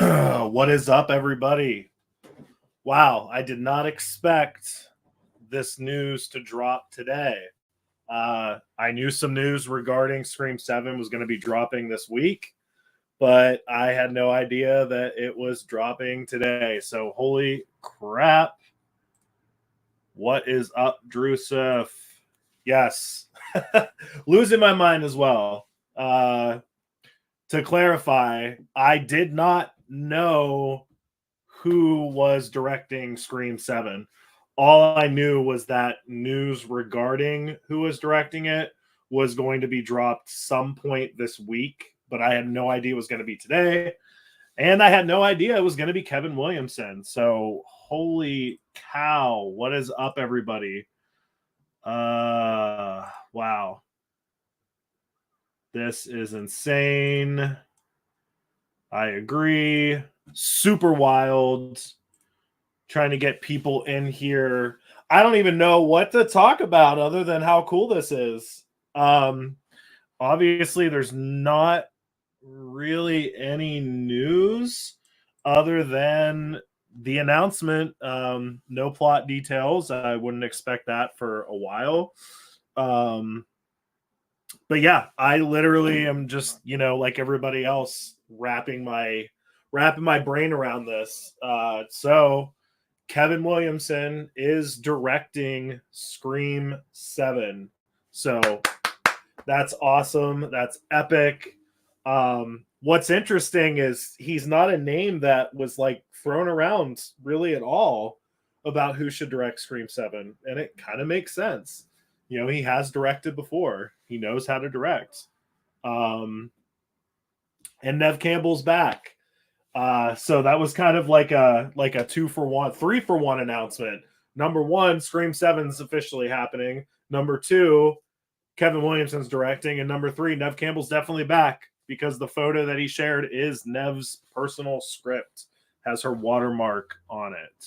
What is up, everybody? Wow, I did not expect this news to drop today. I knew some news regarding Scream 7 was going to be dropping this week, but I had no idea that it was dropping today. So, holy crap. What is up, Drusif? Yes, losing my mind as well. To clarify, I did not know who was directing Scream 7. All I knew was that news regarding who was directing it was going to be dropped some point this week, but I had no idea it was going to be today. And I had no idea it was going to be Kevin Williamson. So, holy cow. What is up, everybody? Wow. This is insane. I agree. Super wild. Trying to get people in here. I don't even know what to talk about other than how cool this is. Obviously, there's not really any news other than the announcement. No plot details. I wouldn't expect that for a while. But yeah, I literally am just, like everybody else, wrapping my brain around this. So Kevin Williamson is directing Scream 7. So that's awesome. That's epic. What's interesting is he's not a name that was like thrown around really at all about who should direct Scream 7. And it kind of makes sense. He has directed before. He knows how to direct. And Nev Campbell's back. So that was kind of like a 2-for-1, 3-for-1 announcement. Number one, Scream 7 is officially happening. Number two, Kevin Williamson's directing. And number three, Nev Campbell's definitely back because the photo that he shared is Nev's personal script, has her watermark on it.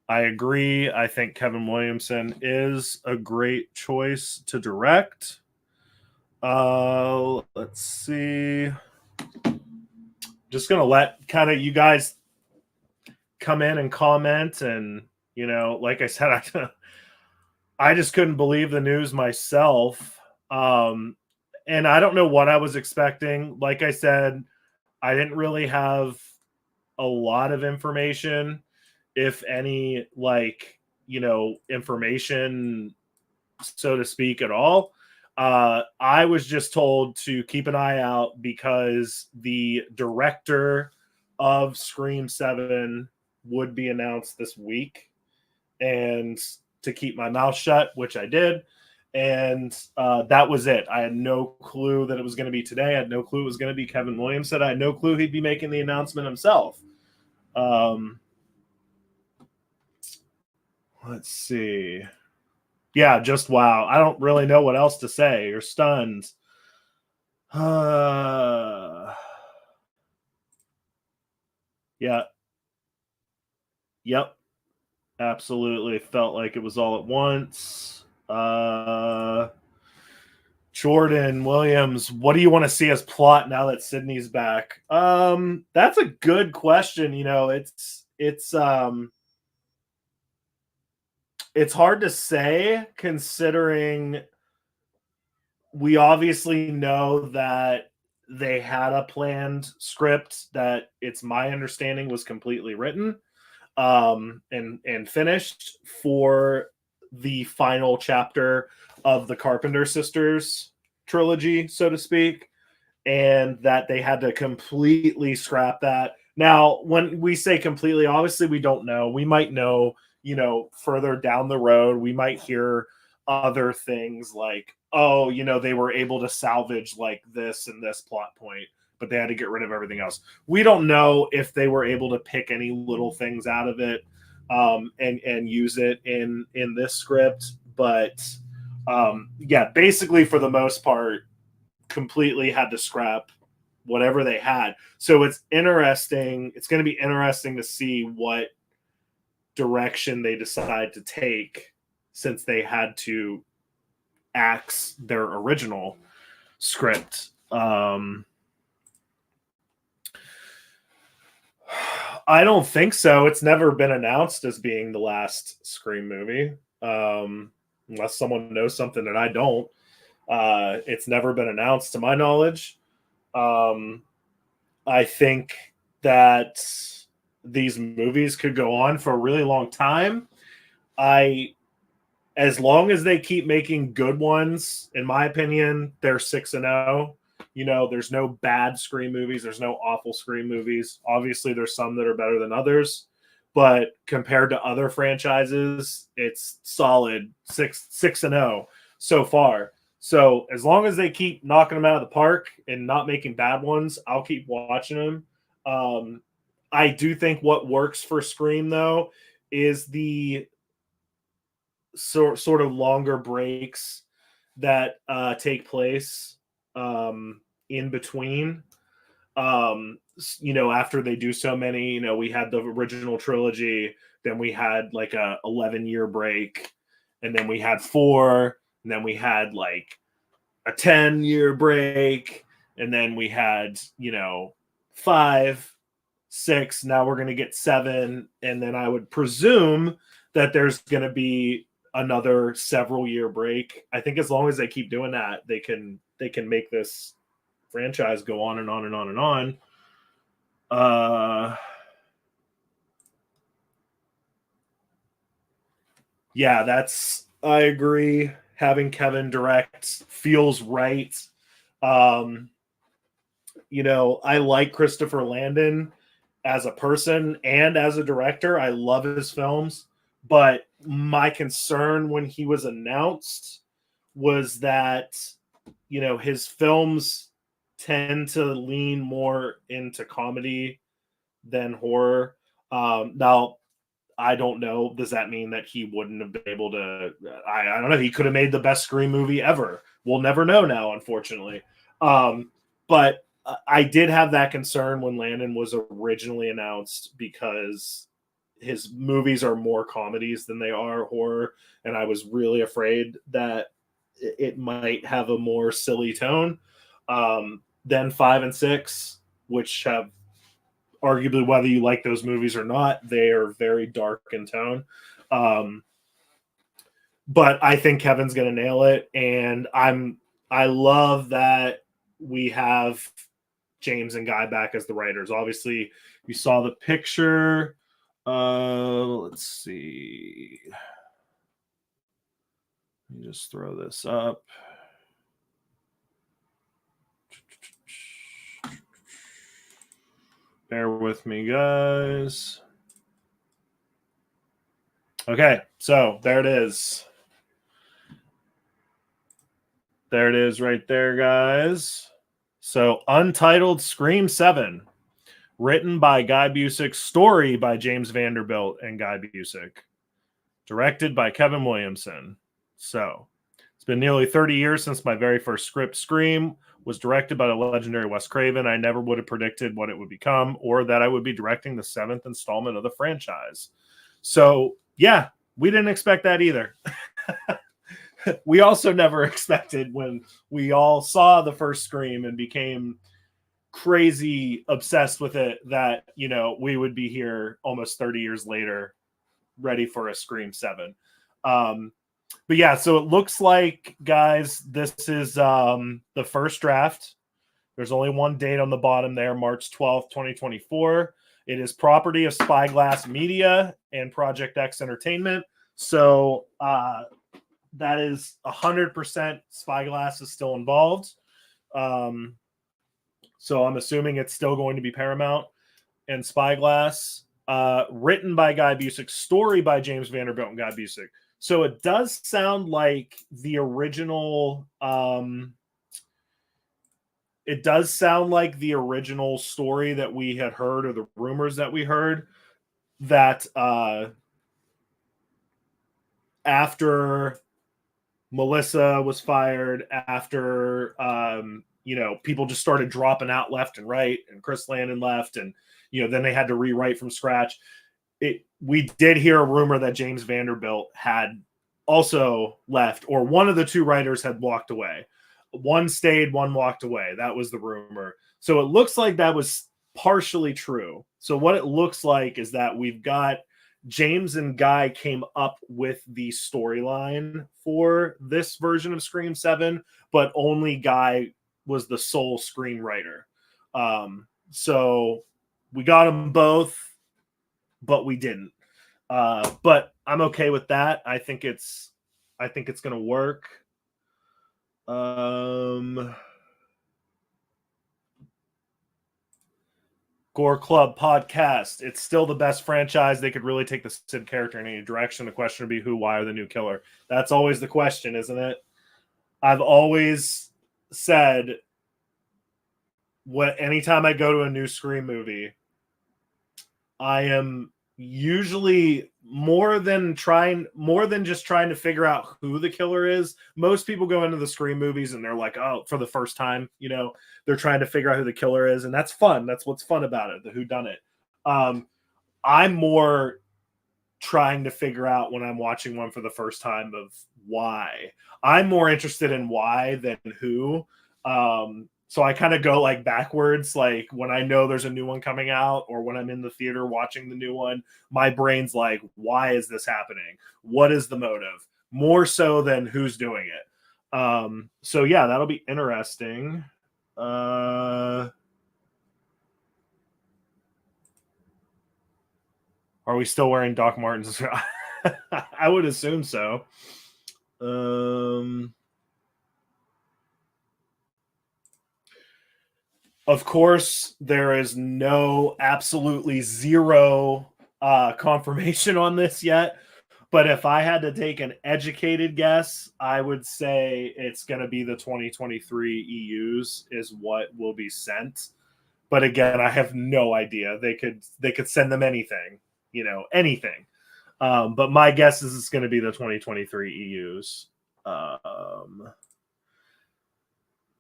I agree. I think Kevin Williamson is a great choice to direct. Let's see. Just going to let kind of you guys come in and comment. And, like I said, I just couldn't believe the news myself. And I don't know what I was expecting. Like I said, I didn't really have a lot of information, if any, information, so to speak, at all. I was just told to keep an eye out because the director of Scream 7 would be announced this week, and to keep my mouth shut, which I did. And that was it. I had no clue that it was going to be today. I had no clue it was going to be Kevin Williamson. I had no clue he'd be making the announcement himself. Let's see. Yeah, just wow. I don't really know what else to say. You're stunned. Yeah. Yep. Absolutely. Felt like it was all at once. Jordan Williams, what do you want to see as plot now that Sydney's back? That's a good question. It's hard to say, considering we obviously know that they had a planned script that, it's my understanding, was completely written and finished for the final chapter of the Carpenter Sisters trilogy, so to speak, and that they had to completely scrap that. Now, when we say completely, obviously we don't know. We might know, further down the road, we might hear other things like, oh, they were able to salvage like this and this plot point, but they had to get rid of everything else. We don't know if they were able to pick any little things out of it and use it in this script. But yeah, basically for the most part, completely had to scrap whatever they had. So it's interesting. It's going to be interesting to see what direction they decide to take, since they had to axe their original script. I don't think so. It's never been announced as being the last Scream movie, unless someone knows something that I don't. It's never been announced to my knowledge. I think that these movies could go on for a really long time. As long as they keep making good ones, in my opinion, they're 6-0. There's no bad Scream movies. There's no awful Scream movies. Obviously, there's some that are better than others, but compared to other franchises, it's solid 6-0 so far. So as long as they keep knocking them out of the park and not making bad ones, I'll keep watching them. I do think what works for Scream though is the sort of longer breaks that take place in between. After they do so many, we had the original trilogy, then we had like a 11-year break, and then we had 4, and then we had like a 10-year break, and then we had 5, 6. Now we're going to get 7, and then I would presume that there's going to be another several year break. I think as long as they keep doing that, they can make this franchise go on and on and on and on. Yeah, I agree. Having Kevin direct feels right. I like Christopher Landon as a person and as a director. I love his films, but my concern when he was announced was that his films tend to lean more into comedy than horror. Now, I don't know. Does that mean that he wouldn't have been able to? I don't know. He could have made the best Scream movie ever. We'll never know now, unfortunately. But I did have that concern when Landon was originally announced because his movies are more comedies than they are horror, and I was really afraid that it might have a more silly tone than 5 and 6, which have arguably, whether you like those movies or not, they are very dark in tone. But I think Kevin's going to nail it, and I love that we have James and Guy back as the writers. Obviously, you saw the picture. Let's see. Let me just throw this up. Bear with me, guys. Okay, so there it is. There it is right there, guys. So, Untitled Scream 7, written by Guy Busick, story by James Vanderbilt and Guy Busick, directed by Kevin Williamson. So, it's been nearly 30 years since my very first script, Scream, was directed by the legendary Wes Craven. I never would have predicted what it would become or that I would be directing the 7th installment of the franchise. So, yeah, we didn't expect that either. We also never expected when we all saw the first Scream and became crazy obsessed with it that, we would be here almost 30 years later ready for a Scream 7. But yeah, so it looks like, guys, this is the first draft. There's only one date on the bottom there, March 12th, 2024. It is property of Spyglass Media and Project X Entertainment. So that is 100% Spyglass is still involved. So I'm assuming it's still going to be Paramount and Spyglass. Written by Guy Busick, story by James Vanderbilt and Guy Busick. So it does sound like the original. It does sound like the original story that we had heard, or the rumors that we heard, that after Melissa was fired, after people just started dropping out left and right, and Chris Landon left, and then they had to rewrite from scratch. We did hear a rumor that James Vanderbilt had also left, or one of the two writers had walked away. One stayed, one walked away. That was the rumor. So it looks like that was partially true. So what it looks like is that we've got James and Guy came up with the storyline for this version of Scream 7, but only Guy was the sole screenwriter. So we got them both, but we didn't. But I'm okay with that. I think it's going to work. Gore Club podcast. It's still the best franchise. They could really take the Sid character in any direction. The question would be who, why, or the new killer. That's always the question, isn't it? I've always said anytime I go to a new Scream movie, I am usually more than just trying to figure out who the killer is. Most people go into the Scream movies and they're like, oh, for the first time, they're trying to figure out who the killer is, and that's fun. That's what's fun about it, the whodunit. I'm more trying to figure out when I'm watching one for the first time of why. I'm more interested in why than who. So I kind of go like backwards, like when I know there's a new one coming out or when I'm in the theater watching the new one, my brain's like, why is this happening? What is the motive? More so than who's doing it. So yeah, that'll be interesting. Are we still wearing Doc Martens? I would assume so. Of course, there is absolutely zero confirmation on this yet. But if I had to take an educated guess, I would say it's going to be the 2023 EUs is what will be sent. But again, I have no idea. They could send them anything, anything. But my guess is it's going to be the 2023 EUs.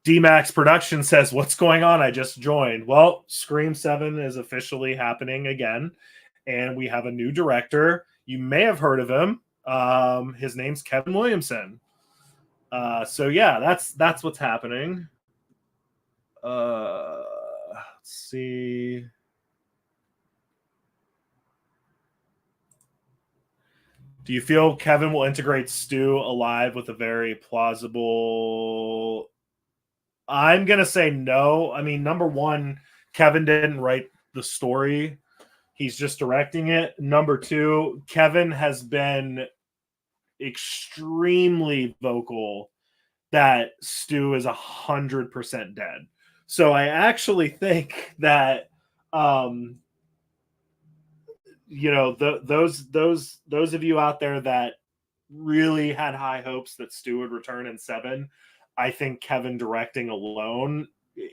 D-Max Production says, what's going on? I just joined. Well, Scream 7 is officially happening again, and we have a new director. You may have heard of him. His name's Kevin Williamson. So yeah, that's what's happening. Let's see. Do you feel Kevin will integrate Stu alive with a very plausible... I'm going to say no. I mean, number one, Kevin didn't write the story. He's just directing it. Number two, Kevin has been extremely vocal that Stu is 100% dead. So I actually think that, those of you out there that really had high hopes that Stu would return in 7, I think Kevin directing alone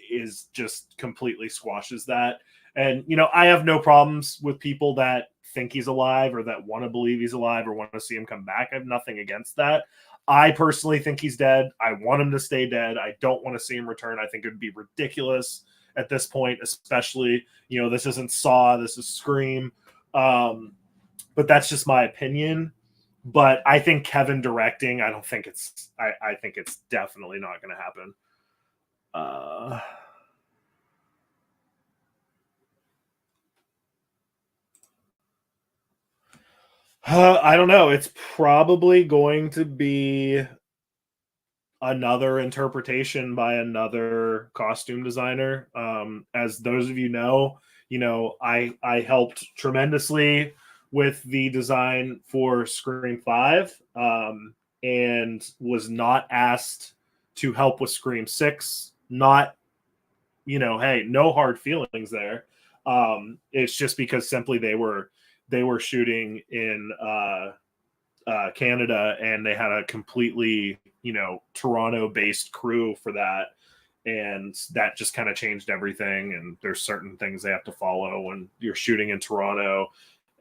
is just completely squashes that. And, I have no problems with people that think he's alive or that want to believe he's alive or want to see him come back. I have nothing against that. I personally think he's dead. I want him to stay dead. I don't want to see him return. I think it would be ridiculous at this point, especially, this isn't Saw, this is Scream. But that's just my opinion. But I think Kevin directing, I think it's definitely not going to happen. I don't know. It's probably going to be another interpretation by another costume designer. As those of you know, I helped tremendously with the design for Scream 5 and was not asked to help with Scream 6. Not, hey, no hard feelings there. It's just because simply they were shooting in Canada and they had a completely, Toronto-based crew for that. And that just kind of changed everything. And there's certain things they have to follow when you're shooting in Toronto.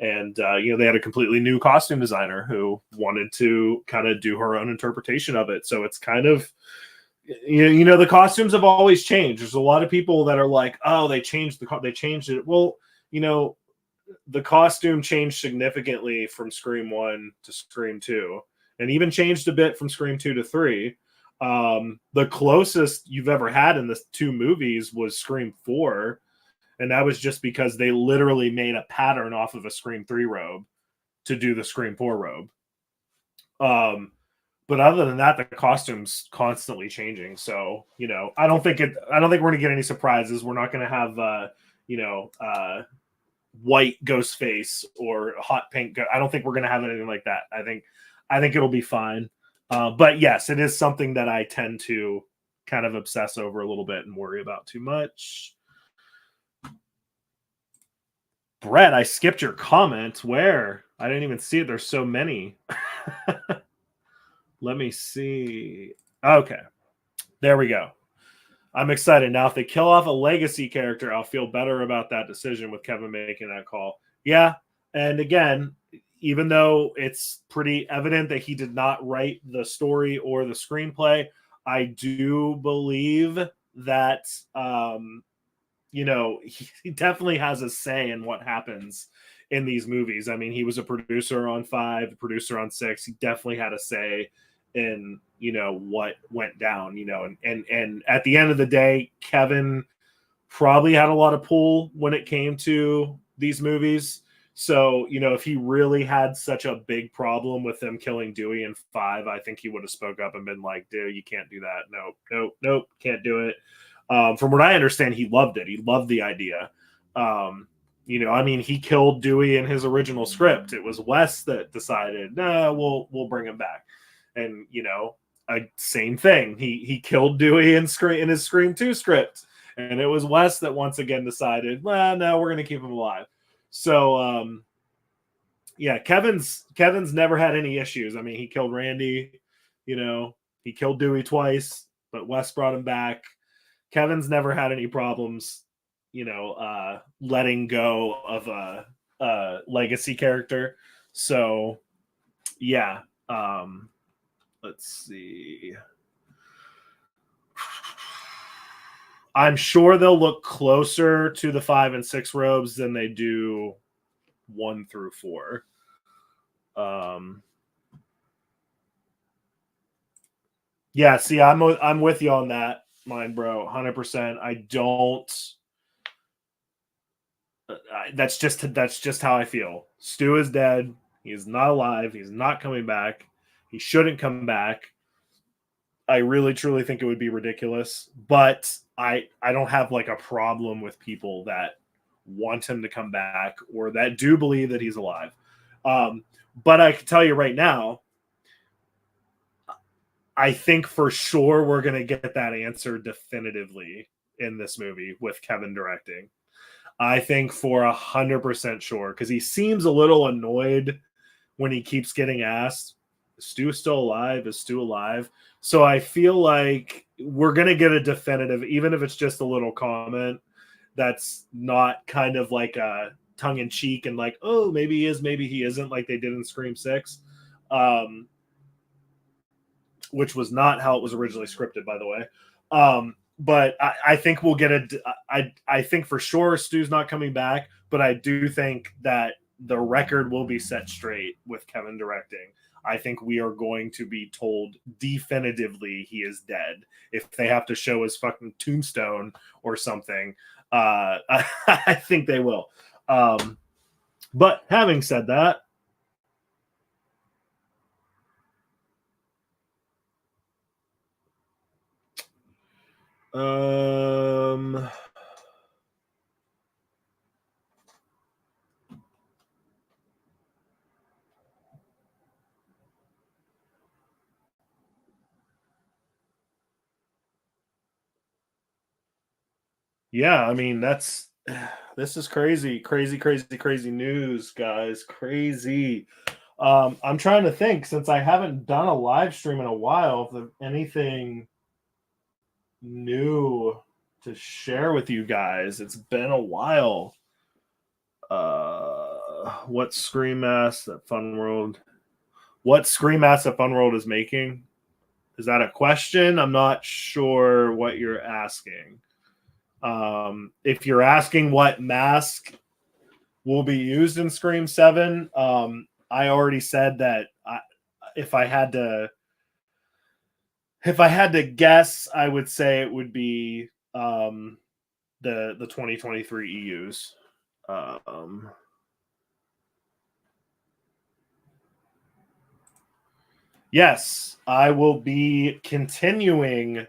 And, they had a completely new costume designer who wanted to kind of do her own interpretation of it. So it's kind of, the costumes have always changed. There's a lot of people that are like, oh, they changed it. Well, the costume changed significantly from Scream 1 to Scream 2 and even changed a bit from Scream 2 to 3. The closest you've ever had in the 2 movies was Scream 4. and that was just because they literally made a pattern off of a Scream 3 robe to do the Scream 4 robe. But other than that, the costume's constantly changing. So, you know, I don't think we're gonna get any surprises. We're not gonna have white Ghostface or hot pink. I don't think we're gonna have anything like that. I think it'll be fine. But yes, it is something that I tend to kind of obsess over a little bit and worry about too much. Brett, I skipped your comment. Where? I didn't even see it. There's so many. Let me see. Okay. There we go. I'm excited. Now, if they kill off a legacy character, I'll feel better about that decision with Kevin making that call. Yeah. And again, even though it's pretty evident that he did not write the story or the screenplay, I do believe that, he definitely has a say in what happens in these movies. I mean, he was a producer on 5, a producer on 6. He definitely had a say in, what went down, and at the end of the day, Kevin probably had a lot of pull when it came to these movies. So, if he really had such a big problem with them killing Dewey in 5, I think he would have spoke up and been like, dude, you can't do that. Nope, can't do it. From what I understand, he loved it. He loved the idea. He killed Dewey in his original script. It was Wes that decided, no, we'll bring him back. And, same thing. He killed Dewey in his Scream 2 script. And it was Wes that once again decided, well, no, we're going to keep him alive. So, Kevin's never had any issues. I mean, he killed Randy, he killed Dewey twice, but Wes brought him back. Kevin's never had any problems, letting go of a legacy character. So, yeah. Let's see. I'm sure they'll look closer to the 5 and 6 robes than they do 1 through 4. Yeah, see, I'm with you on that, mine, bro, 100%. I don't. That's just how I feel. Stu is dead. He is not alive. He's not coming back. He shouldn't come back. I really truly think it would be ridiculous, but I don't have like a problem with people that want him to come back or that do believe that he's alive. But I can tell you right now, I think for sure we're going to get that answer definitively in this movie with Kevin directing. I think for 100% sure, because he seems a little annoyed when he keeps getting asked, is Stu still alive? Is Stu alive? So I feel like we're going to get a definitive, even if it's just a little comment that's not kind of like a tongue-in-cheek and like, oh, maybe he is, maybe he isn't, like they did in Scream 6, which was not how it was originally scripted, by the way. But I think we'll get I think for sure Stu's not coming back, but I do think that the record will be set straight with Kevin directing. I think we are going to be told definitively he is dead. If they have to show his fucking tombstone or something, I think they will. But having said that, yeah, I mean, this is crazy news, guys. Crazy. I'm trying to think, since I haven't done a live stream in a while, if there's anything new to share with you guys. It's been a while. What Scream Mass that Fun World? What Scream Mass that Fun World is making? Is that a question? I'm not sure what you're asking. If you're asking what mask will be used in Scream 7, I already said that if I had to guess, I would say it would be the 2023 EUs. Yes, I will be continuing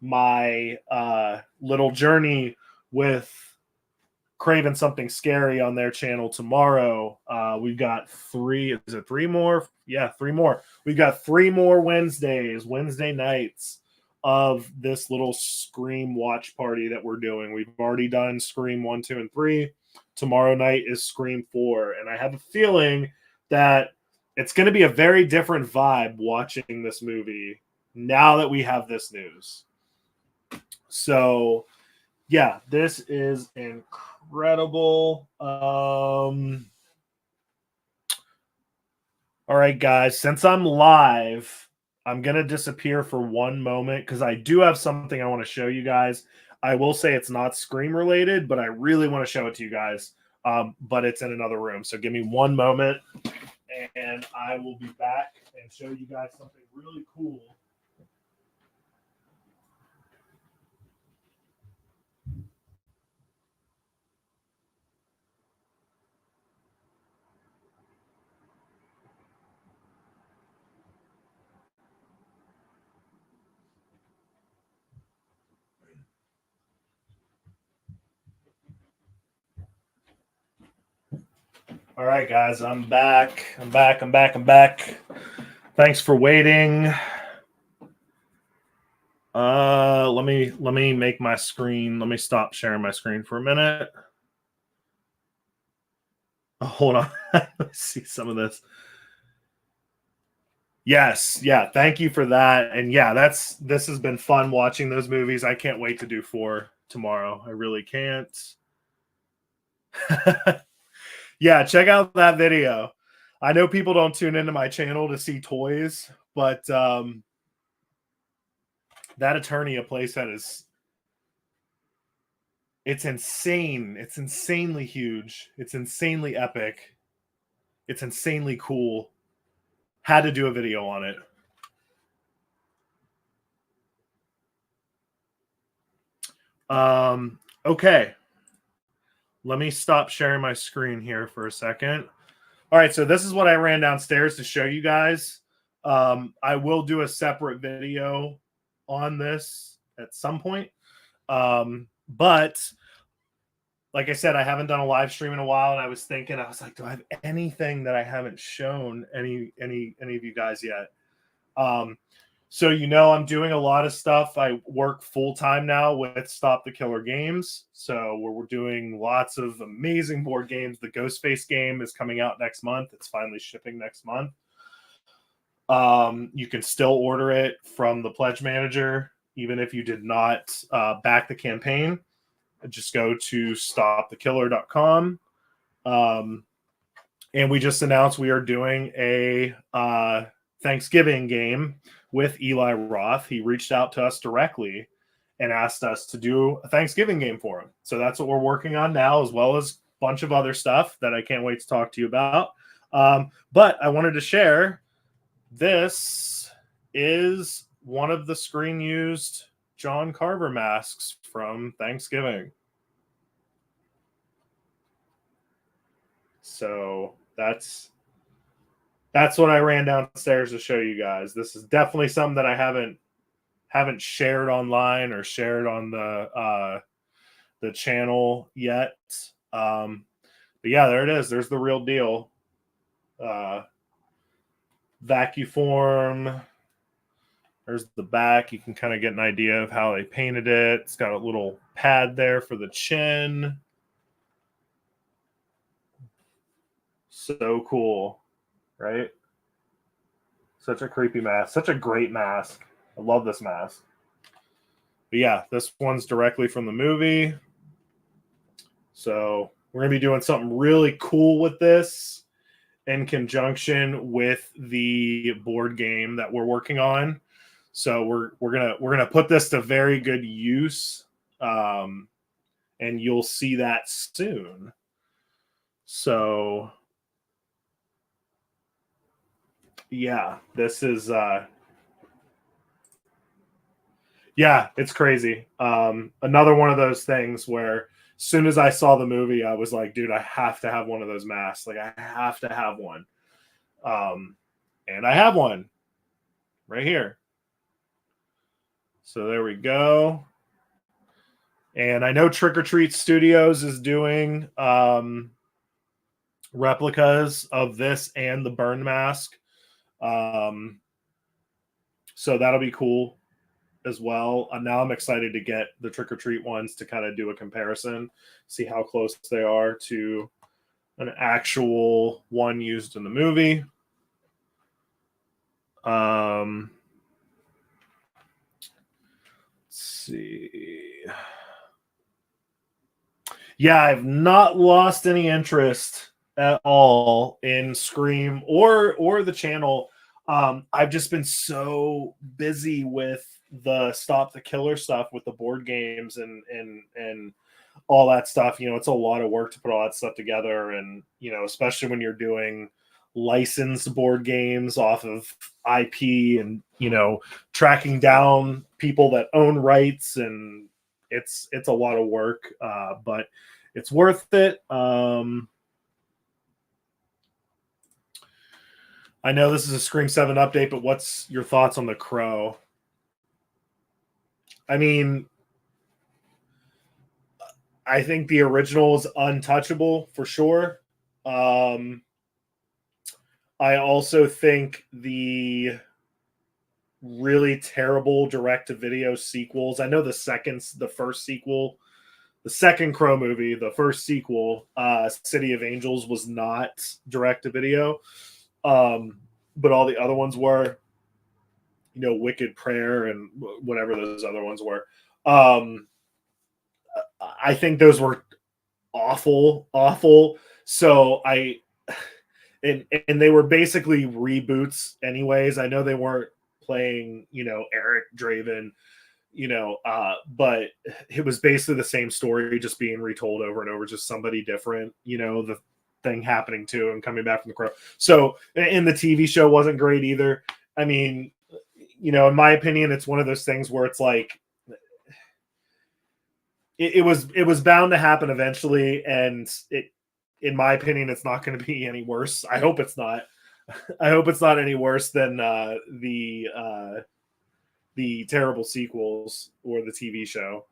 my little journey with Craving Something Scary on their channel tomorrow. We've got three. Is it three more? Yeah, three more. We've got 3 more Wednesday nights of this little Scream watch party that we're doing. We've already done Scream 1, 2, and 3. Tomorrow night is Scream 4. And I have a feeling that it's going to be a very different vibe watching this movie now that we have this news. So, yeah, this is incredible. All right, guys, since I'm live, I'm going to disappear for one moment because I do have something I want to show you guys. I will say it's not Scream related, but I really want to show it to you guys. But it's in another room. So give me one moment and I will be back and show you guys something really cool. All right, guys, I'm back. I'm back. Thanks for waiting. Let me make my screen. Let me stop sharing my screen for a minute. Oh, hold on. Let's see some of this. Yes, yeah, thank you for that. And yeah, this has been fun watching those movies. I can't wait to do 4 tomorrow. I really can't. Yeah, check out that video. I know people don't tune into my channel to see toys, but that Eternia playset it's insane. It's insanely huge. It's insanely epic. It's insanely cool. Had to do a video on it. Okay. Let me stop sharing my screen here for a second. All right, so this is what I ran downstairs to show you guys. I will do a separate video on this at some point. But like I said, I haven't done a live stream in a while, and I was like, do I have anything that I haven't shown any of you guys yet? So I'm doing a lot of stuff. I work full time now with Stop the Killer Games. So we're doing lots of amazing board games. The Ghostface game is coming out next month. It's finally shipping next month. You can still order it from the Pledge Manager, even if you did not back the campaign. Just go to stopthekiller.com. And we just announced we are doing a Thanksgiving game with Eli Roth. He reached out to us directly and asked us to do a Thanksgiving game for him. So that's what we're working on now, as well as a bunch of other stuff that I can't wait to talk to you about. But I wanted to share, this is one of the screen used John Carver masks from Thanksgiving. So that's what I ran downstairs to show you guys. This is definitely something that I haven't shared online or shared on the channel yet. But yeah, there it is. There's the real deal. Vacuform. There's the back. You can kind of get an idea of how they painted it. It's got a little pad there for the chin. So cool, right? Such a creepy mask. Such a great mask. I love this mask. But yeah, this one's directly from the movie. So we're going to be doing something really cool with this in conjunction with the board game that we're working on. So we're gonna put this to very good use, and you'll see that soon. So yeah, this is Yeah, it's crazy. Another one of those things where as soon as I saw the movie, I was like, dude, I have to have one of those masks. Like, I have to have one. And I have one right here. So there we go. And I know Trick or Treat Studios is doing replicas of this and the burn mask. So that'll be cool as well. Now I'm excited to get the Trick or Treat ones to kind of do a comparison, see how close they are to an actual one used in the movie. Let's see. Yeah, I've not lost any interest at all in Scream or the channel. I've just been so busy with the Stop the Killer stuff with the board games and all that stuff. You know, it's a lot of work to put all that stuff together, and you know, especially when you're doing licensed board games off of IP and you know, tracking down people that own rights, and it's a lot of work, but it's worth it. I know this is a Scream 7 update, but what's your thoughts on The Crow? I mean, I think the original is untouchable for sure. I also think the really terrible direct-to-video sequels. I know the first sequel, the second Crow movie, the first sequel, City of Angels, was not direct-to-video, but all the other ones were. You know, Wicked Prayer and whatever those other ones were. I think those were awful. So and they were basically reboots anyways. I know they weren't playing, you know, Eric Draven, you know, but it was basically the same story just being retold over and over, just somebody different, you know, the thing happening to him coming back from the Crow. So, and the TV show wasn't great either. I mean, you know, in my opinion, it's one of those things where it's like it was bound to happen eventually, and in my opinion, it's not going to be any worse. I hope it's not. I hope it's not any worse than the terrible sequels or the TV show.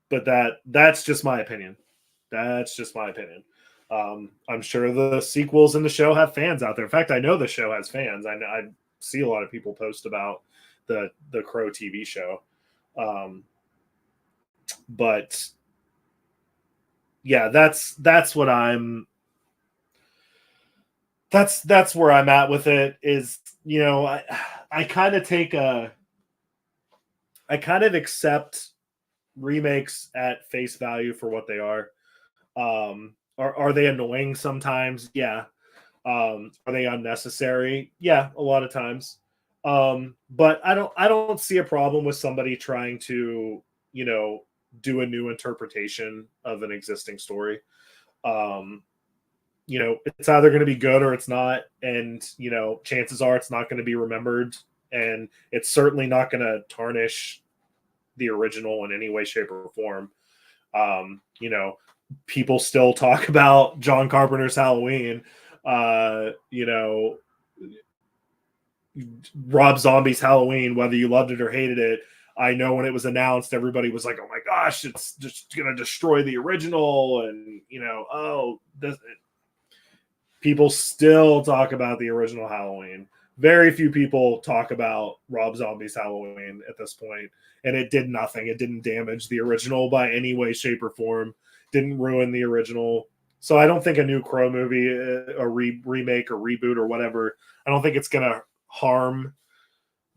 But that's just my opinion. That's just my opinion. I'm sure the sequels in the show have fans out there. In fact, I know the show has fans. I see a lot of people post about the Crow TV show. But yeah, that's what that's where I'm at with it. Is, you know, I kind of accept remakes at face value for what they are. Are they annoying sometimes? Yeah. Are they unnecessary? Yeah, a lot of times. But I don't see a problem with somebody trying to, you know, do a new interpretation of an existing story. You know, it's either going to be good or it's not, and you know, chances are it's not going to be remembered, and it's certainly not going to tarnish the original in any way, shape, or form. You know, people still talk about John Carpenter's Halloween. You know, Rob Zombie's Halloween, whether you loved it or hated it. I know when it was announced, everybody was like, "Oh my gosh, it's just going to destroy the original," and you know, people still talk about the original Halloween. Very few people talk about Rob Zombie's Halloween at this point, and it did nothing. It didn't damage the original by any way, shape, or form. Didn't ruin the original. So I don't think a new Crow movie, a remake or reboot or whatever, I don't think it's going to harm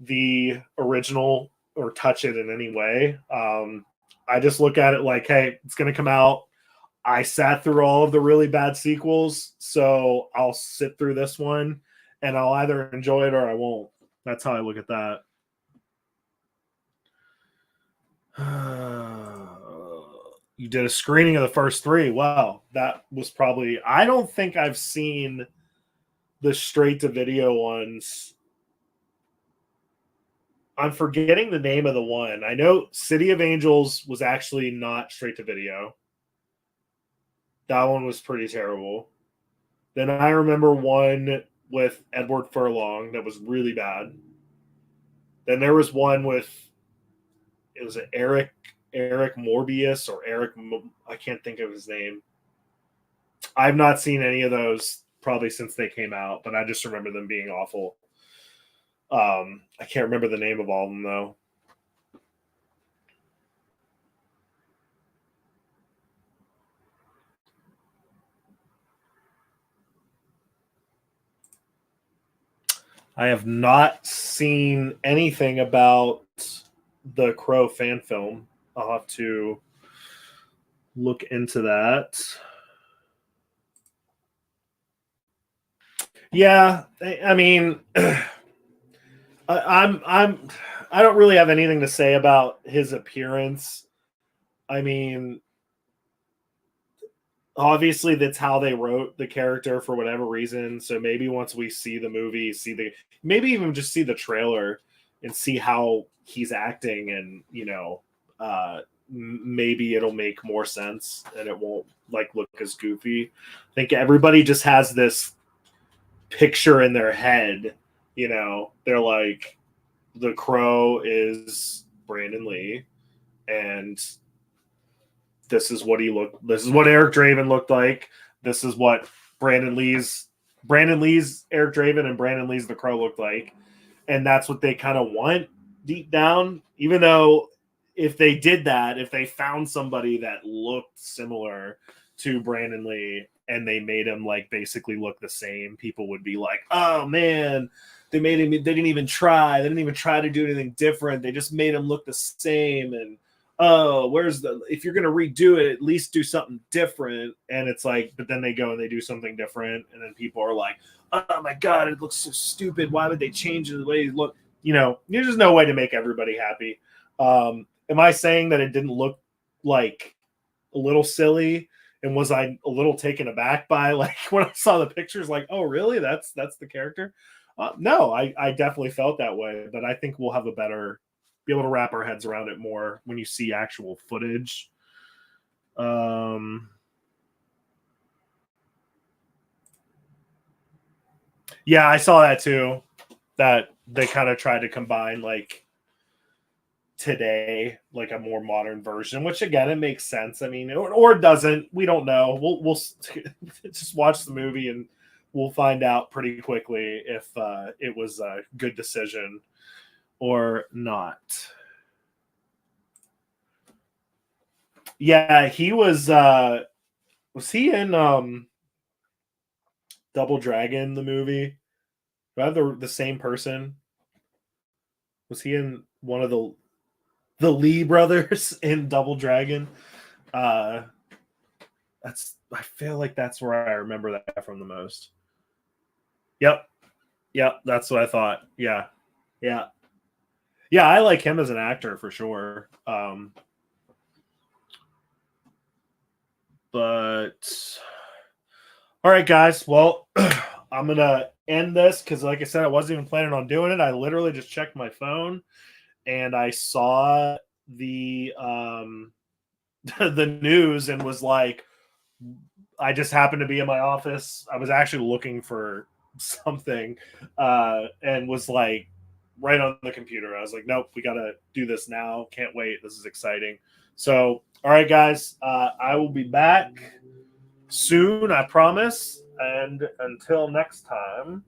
the original or touch it in any way. I just look at it like, hey, it's going to come out. I sat through all of the really bad sequels, so I'll sit through this one and I'll either enjoy it or I won't. That's how I look at that. You did a screening of the first three. Wow, that was probably. I don't think I've seen the straight to video ones. I'm forgetting the name of the one. I know City of Angels was actually not straight to video. That one was pretty terrible. Then I remember one with Edward Furlong that was really bad. Then there was one with it was Eric Morbius or I can't think of his name. I've not seen any of those probably since they came out, but I just remember them being awful. I can't remember the name of all of them though. I have not seen anything about the Crow fan film. I'll have to look into that. Yeah, I mean, I don't really have anything to say about his appearance. I mean, obviously that's how they wrote the character for whatever reason. So maybe once we see the movie, maybe even just see the trailer and see how he's acting, and maybe it'll make more sense and it won't like look as goofy. I think everybody just has this picture in their head. They're like, the Crow is Brandon Lee, and this is what Eric Draven looked like. This is what Brandon Lee's Eric Draven and Brandon Lee's the Crow looked like. And that's what they kind of want deep down. Even though if they did that, if they found somebody that looked similar to Brandon Lee and they made him like basically look the same, people would be like, oh man, they didn't even try to do anything different. They just made him look the same. And if you're going to redo it, at least do something different. And it's like, but then they go and they do something different. And then people are like, oh my God, it looks so stupid. Why would they change the way it look? There's just no way to make everybody happy. Am I saying that it didn't look like a little silly? And was I a little taken aback by like when I saw the pictures, like, oh really? That's the character? No, I definitely felt that way, but I think we'll have be able to wrap our heads around it more when you see actual footage. Yeah, I saw that too. That they kind of tried to combine like today, like a more modern version, which again, it makes sense. I mean, or it doesn't. We don't know. We'll just watch the movie and we'll find out pretty quickly if it was a good decision or not. Yeah, he was he in Double Dragon, the movie? Do I have the same person? Was he in one of the Lee brothers in Double Dragon? Uh I feel like that's where I remember that from the most. Yep. Yep, that's what I thought. Yeah. Yeah. Yeah, I like him as an actor for sure. But all right, guys. Well, I'm gonna end this because, like I said, I wasn't even planning on doing it. I literally just checked my phone and I saw the the news and was like, I just happened to be in my office. I was actually looking for something and was like right on the computer. I was like, nope, we got to do this now. Can't wait. This is exciting. So, all right, guys, I will be back soon, I promise. And until next time.